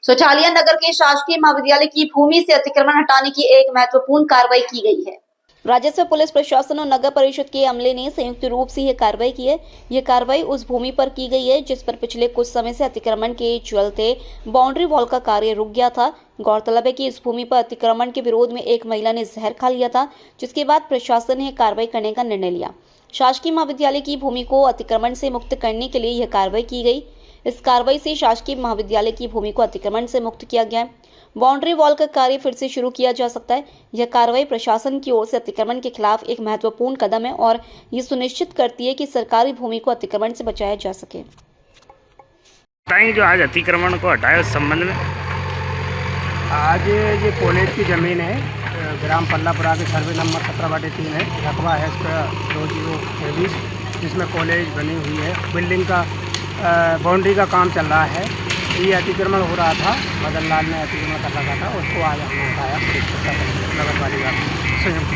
शौचालय नगर के शासकीय महाविद्यालय की भूमि से अतिक्रमण हटाने की एक महत्वपूर्ण कार्रवाई की गई है। राजस्व, पुलिस प्रशासन और नगर परिषद के अमले ने संयुक्त रूप से यह कार्रवाई की है। यह कार्रवाई उस भूमि पर की गई है जिस पर पिछले कुछ समय से अतिक्रमण के चलते बाउंड्री वॉल का कार्य रुक गया था। गौरतलब है कि इस भूमि पर अतिक्रमण के विरोध में एक महिला ने जहर खा लिया था, जिसके बाद प्रशासन ने कार्रवाई करने का निर्णय लिया। शासकीय महाविद्यालय की भूमि को अतिक्रमण से मुक्त करने के लिए यह कार्रवाई की गई। इस कार्रवाई से शासकीय महाविद्यालय की भूमि को अतिक्रमण से मुक्त किया गया है। बाउंड्री वॉल का कार्य फिर से शुरू किया जा सकता है। यह कार्रवाई प्रशासन की ओर से अतिक्रमण के खिलाफ एक महत्वपूर्ण कदम है और ये सुनिश्चित करती है कि सरकारी भूमि को अतिक्रमण से बचाया जा सके। बताएंगे जो आज अतिक्रमण को हटाया उस संबंध में। आज ये कॉलेज की ज़मीन है, ग्राम पल्लापुरा के सर्वे नंबर 17/3 है, रकबा है इसका 2023, जिसमें कॉलेज बनी हुई है। बिल्डिंग का बाउंड्री का काम चल रहा है। ये अतिक्रमण हो रहा था, मदन लाल ने अतिक्रमण कर रखा था, उसको आज हमने हटाया। पुलिस प्रशासन नगर पालिका संयुक्त